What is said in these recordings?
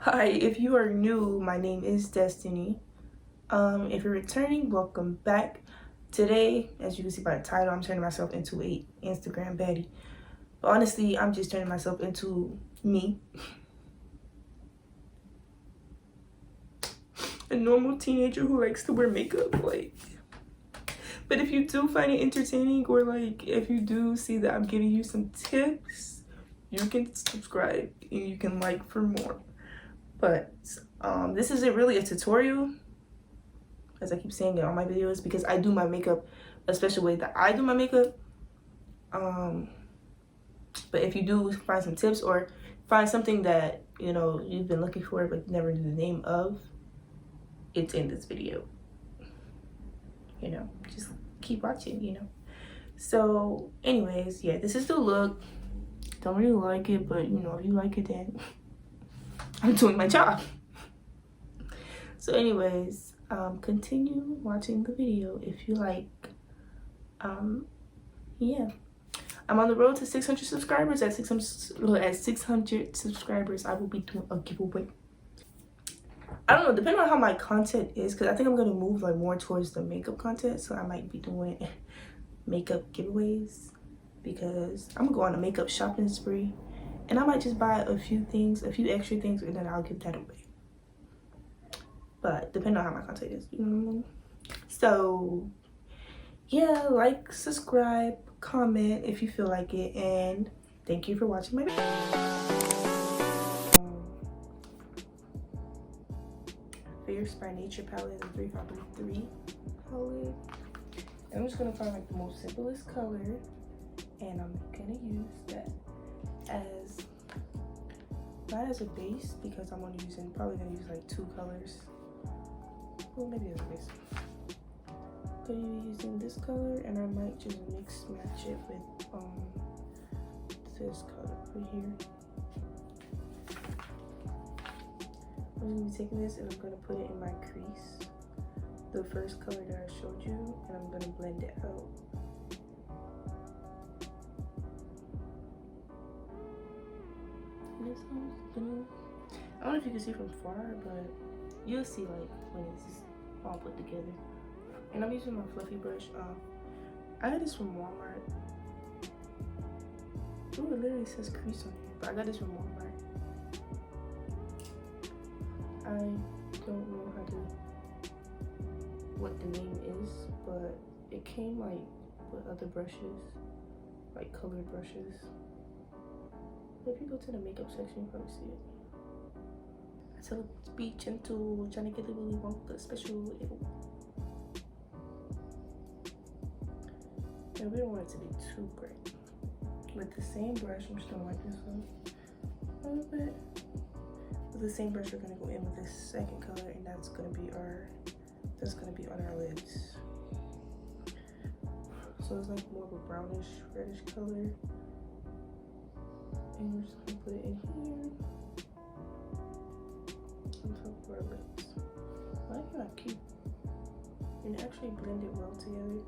Hi, if you are new, my name is Destiny. If you're returning, welcome back. Today, as you can see by the title, I'm turning myself into a Instagram baddie. But honestly, I'm just turning myself into me. A normal teenager who likes to wear makeup, But if you do find it entertaining, or if you do see that I'm giving you some tips, you can subscribe and you can like for more. But this isn't really a tutorial, as I keep saying it on my videos, because I do my makeup a special way that I do my makeup. But if you do find some tips or find something that you've been looking for but never knew the name of, it's in this video. Just keep watching. So anyways, yeah, this is the look. Don't really like it, but if you like it, then I'm doing my job. So anyways, continue watching the video if you like. Yeah, I'm on the road to 600 subscribers. At 600 subscribers, I will be doing a giveaway. I don't know, depending on how my content is, because I think I'm gonna move more towards the makeup content. So I might be doing makeup giveaways, because I'm gonna go on a makeup shopping spree, and I might just buy a few extra things, and then I'll give that away. But depending on how my content is, So yeah, like, subscribe, comment if you feel like it, and thank you for watching my video. Fierce by Nature palette, the 353 palette. And I'm just gonna find the most simplest color, and I'm gonna use that as not as a base, because I'm probably gonna use 2 colors. Well, maybe as a base. Gonna be using this color, and I might just match it with this color right here. I'm gonna be taking this and I'm gonna put it in my crease, the first color that I showed you, and I'm gonna blend it out. This one's blue. I don't know if you can see from far, but you'll see when it's all put together. And I'm using my fluffy brush. I got this from Walmart. Ooh, it literally says crease on here, but I got this from Walmart. I don't know what the name is, but it came with other brushes, colored brushes. If you go to the makeup section, you probably see it. I tell it to be gentle, trying to get the Willy Wonka special. And we don't want it to be too bright. With the same brush, I'm just gonna wipe this up a little bit. With the same brush, we're gonna go in with this second color, and that's gonna be on our lids. So it's more of a brownish, reddish color. And we're just gonna put it in here on top of our lips. I like how cute. And actually blend it well together.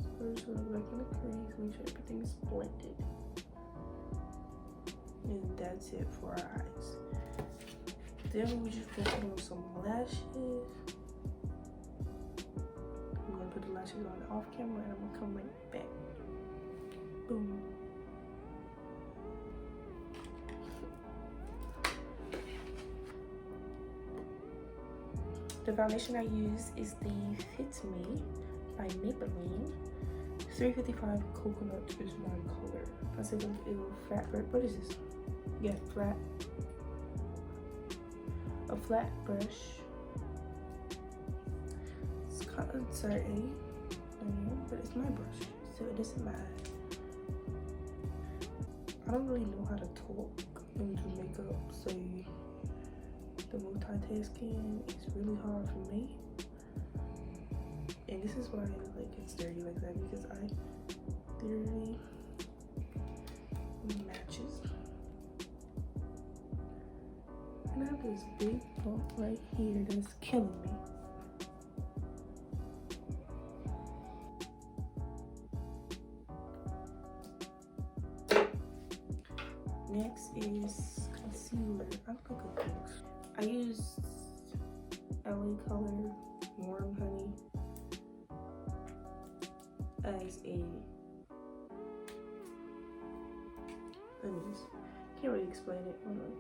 So we're just gonna go in the crease, make sure everything is blended. And that's it for our eyes. Then we just gonna put on some lashes. I'm gonna put the lashes on off camera, and I'm gonna come right back. Boom. The foundation I use is the Fit Me by Maybelline. 355 Coconut is my color. I said flat. What is this? Yeah, flat. A flat brush. It's kind of dirty, but it's my brush, so it doesn't matter. I don't really know how to talk and do makeup, so the multitasking is really hard for me. And this is why it's dirty like that, because I literally matches. And I have this big bump right here that's killing me. Next is concealer. I'm gonna go LA Color Warm Honey as a, can't really explain it. Hold on.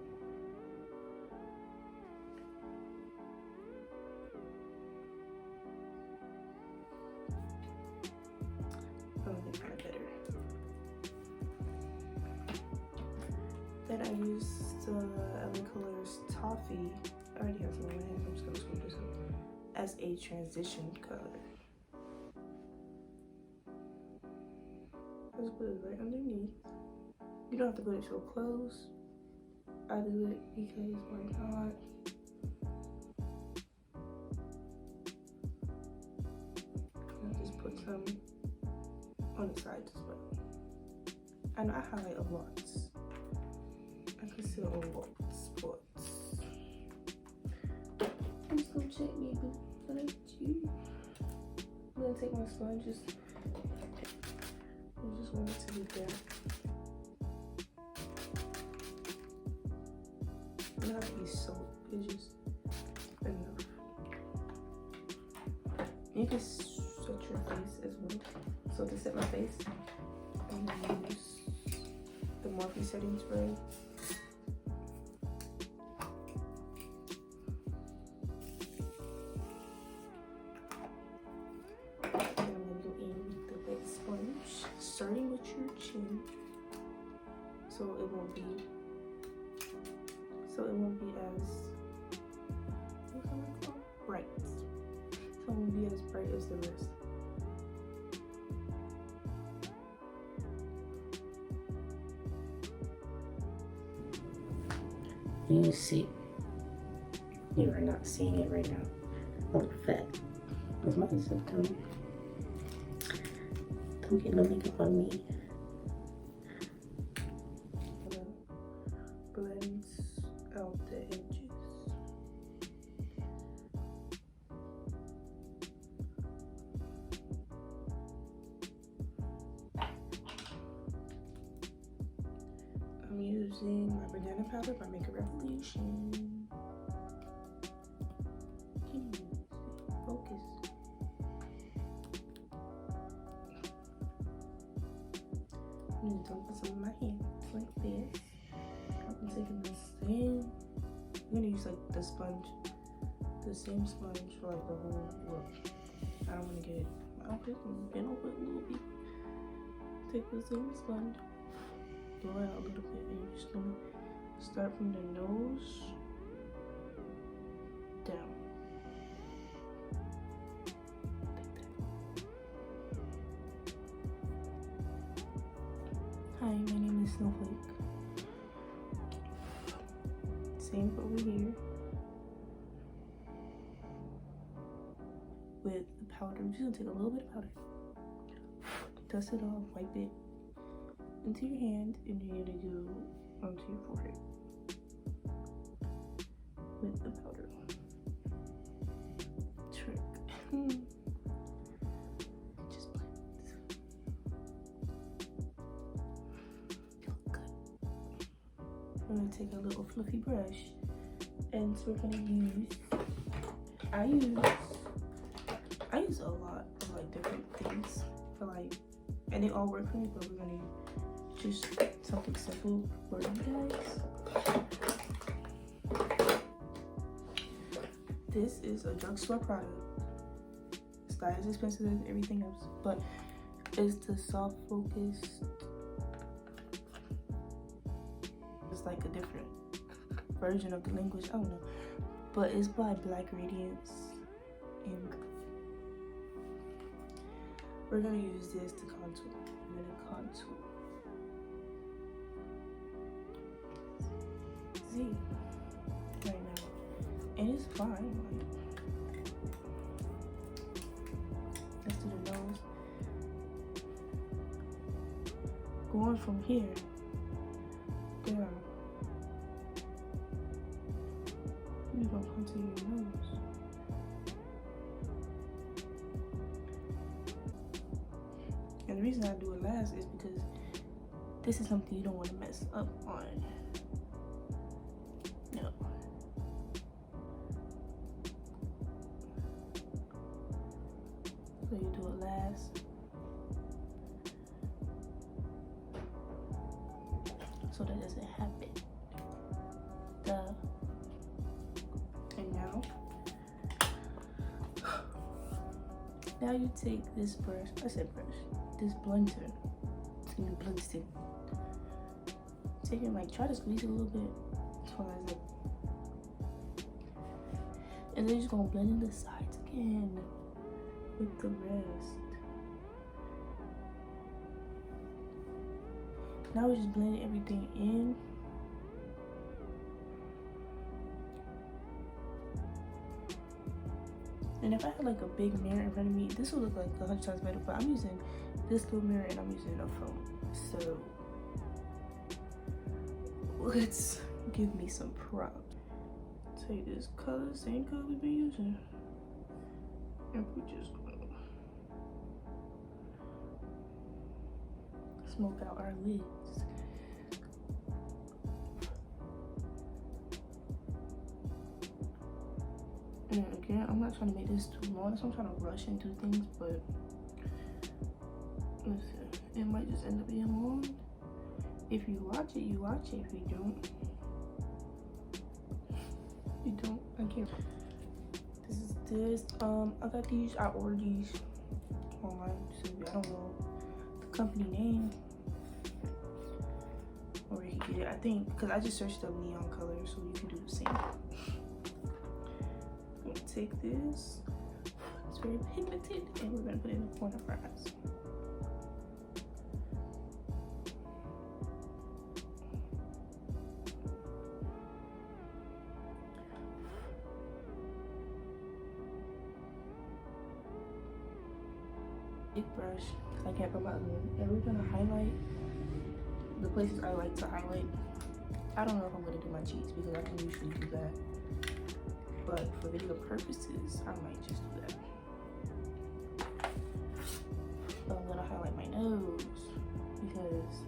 They're kind of better. Then I used the LA Colors Toffee. I already have some in my hand. I'm just gonna scoop this up as a transition color. Just put it right underneath. You don't have to put it so close. I do it because why not? I'll just put some on the sides as well. I know I highlight a lot. I conceal a lot spots. I'm just gonna check maybe. I like you. I'm gonna take my sponge, just want it to be there. It doesn't have to be soap, it's just enough. You can set your face as well. So to set my face, I'm gonna use the Morphe setting spray. Starting with your chin, so it won't be as, what's that called? Bright. So it won't be as bright as the rest. You see, you are not seeing it right now. I look fat. What's my symptom? Don't get no makeup on me. Blends out the edges. I'm using my banana powder by Makeup Revolution. Focus. I'm gonna dump some in my hands like this. I'm taking the same. I'm gonna use like the sponge, the same sponge for like the whole look. I don't want to get my outfit and bend over a little bit. Take the same sponge, blow it out a little bit, and you're just gonna start from the nose down. Hi, my name is Snowflake. Same over here. With the powder, I'm just gonna take a little bit of powder. Dust it off, wipe it into your hand, and you're gonna go onto your forehead with the powder. Trick. Just blend. I'm gonna take a little fluffy brush, and so we're gonna use, I use a lot of like different things for like, and they all work for me, but we're gonna use just something simple for you guys. This is a drugstore product. It's not as expensive as everything else, but it's the soft focus. It's like a different version of the language, I don't know, but it's by Black Radiance ink. We're gonna use this to contour. I'm gonna contour. See, right now, and it's fine. Like, let's do the nose. Going from here down. You don't contour your nose. And the reason I do it last is because this is something you don't want to mess up on. No. So you do it last. So that doesn't happen. Duh. And now you take this brush, this blender. It's gonna be blunted. Take it, like, try to squeeze it a little bit. So it's like, and then you're just gonna blend in the sides again with the rest. Now we're just blending everything in. And if I had like a big mirror in front of me, this would look like 100 times better, but I'm using this little mirror and I'm using a phone. So let's give me some props. Take this color, same color we've been using, and we just gonna smoke out our lids. And again, I'm not trying to make this too long, so I'm trying to rush and do things, but listen, it might just end up being long. If you watch it, you watch it. If you don't, you don't. I can't. This is this. I got these. I ordered these online. So I don't know the company name or where you can get it. I think because I just searched up neon colors, so you can do the same. I'm gonna take this. It's very pigmented, and we're gonna put it in the corner of our eyes. Big brush, I can't put my other one. And we're gonna highlight the places I like to highlight. I don't know if I'm gonna do my cheeks because I can usually do that. But for video purposes, I might just do that. So I'm gonna highlight my nose because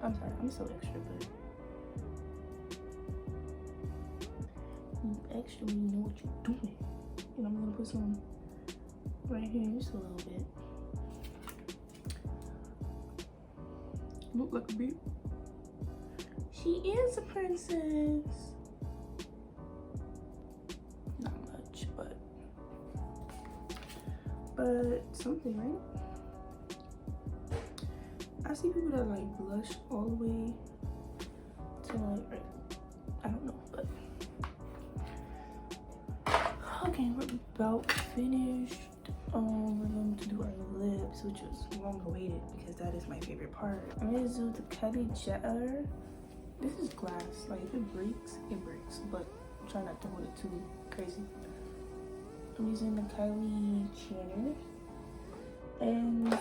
I'm sorry, I'm so extra, but you actually know what you're doing. And I'm gonna put some right here, just a little bit. Look like a bee. She is a princess. Not much, but something, right? I see people that like blush all the way to like, right, I don't know, but okay, we're about finished. We're going to do our lips, which is long awaited because that is my favorite part. I'm gonna do the Kelly Jetter. This is glass, like if it breaks, it breaks, but I'm trying not to hold it too crazy. I'm using the Kylie Jenner and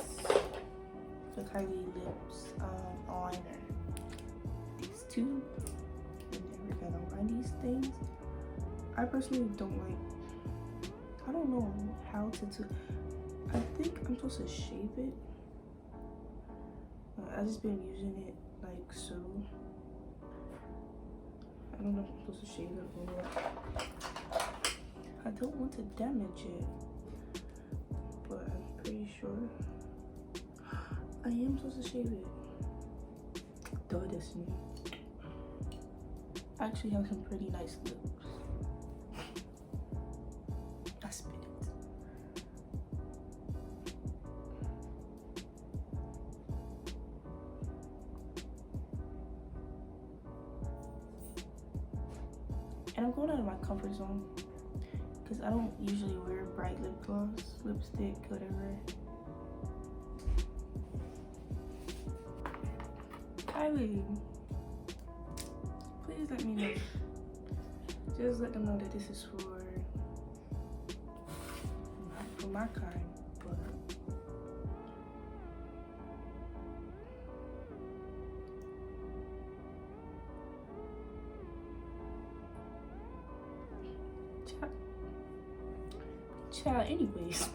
the Kylie Lips eyeliner. These two, and then we're gonna line these things. I personally don't like, I don't know how to do, I think I'm supposed to shave it. I just been using it like so. I don't know if I'm supposed to shave it or what. I don't want to damage it, but I'm pretty sure I am supposed to shave it. Duh, Destiny. I actually have some pretty nice lips. I spit it. And I'm going out of my comfort zone because I don't usually wear bright lip gloss, lipstick, whatever. Kylie, please let me know. Just let them know that this is for my kind, but child, anyways.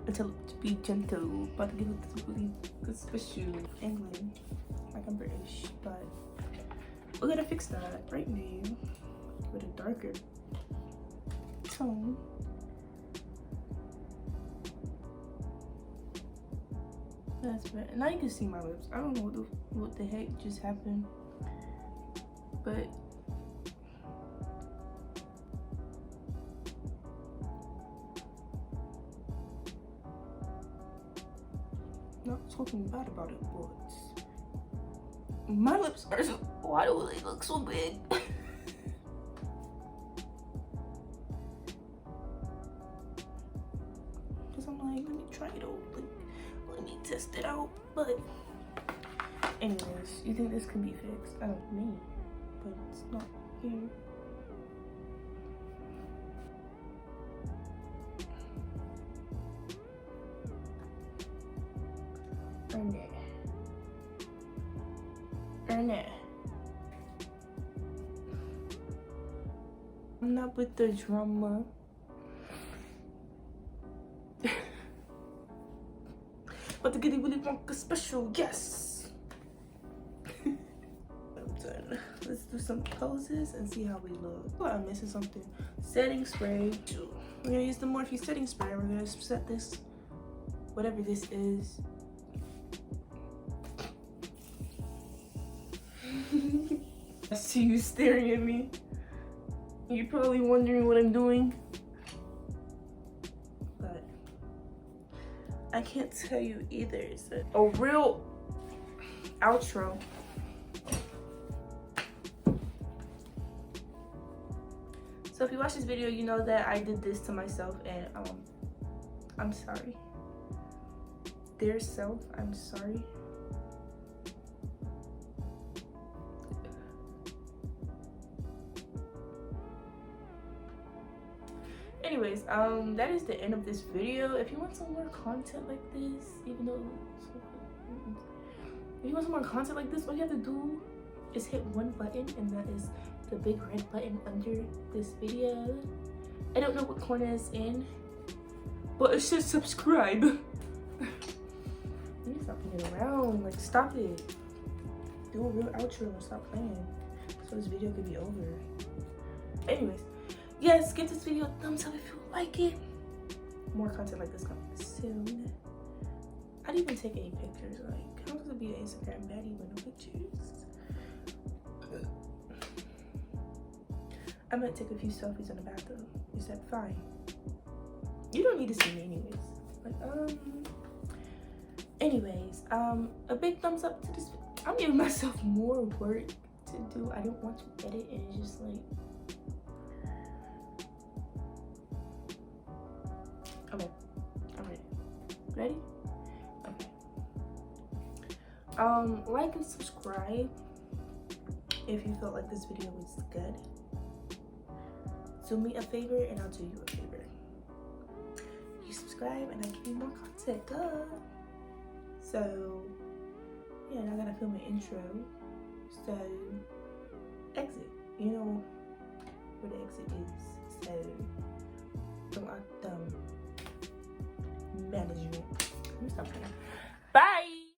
Until to be gentle. About to give it this really good special England. Like I'm British, but we're gonna fix that right now with a darker tone. That's better. Now you can see my lips. I don't know what the heck just happened, but not talking bad about it, but my lips are so, why do they look so big? Because I'm like, let me try it out. Like, let me test it out. But anyways, you think this can be fixed? I don't know, but it's not here. Earn it. Earn it. I'm not with the drama. But the Giddy Willy Wonka special, yes! I'm done. Let's do some poses and see how we look. Oh, I'm missing something. Setting spray. We're gonna use the Morphe setting spray. We're gonna set this, whatever this is. I see you staring at me. You're probably wondering what I'm doing. But I can't tell you either. It's a real outro. So if you watch this video, you know that I did this to myself, and I'm sorry. Dear self, I'm sorry. Anyways, that is the end of this video. If you want some more content like this, even though if you want some more content like this, all you have to do is hit one button, and that is the big red button under this video. I don't know what corner it's in, but it says subscribe. You need to stop playing around. Like, stop it. Do a real outro and stop playing, so this video could be over. Anyways, yes, give this video a thumbs up if you like it. More content like this coming soon. I didn't even take any pictures. Like, how does it be an Instagram baddie with no pictures? I might take a few selfies in the bathroom. Is that fine? You don't need to see me anyways. Like, anyways, a big thumbs up to this. I'm giving myself more work to do. I don't want to edit, and it's just like, okay, I'm ready. Ready? Okay. Like and subscribe if you felt like this video was good. Do me a favor and I'll do you a favor. You subscribe and I give you more content, duh. So, yeah, and I gotta film an intro. So, exit. You know where the exit is. So, management. Let me stop playing. Bye!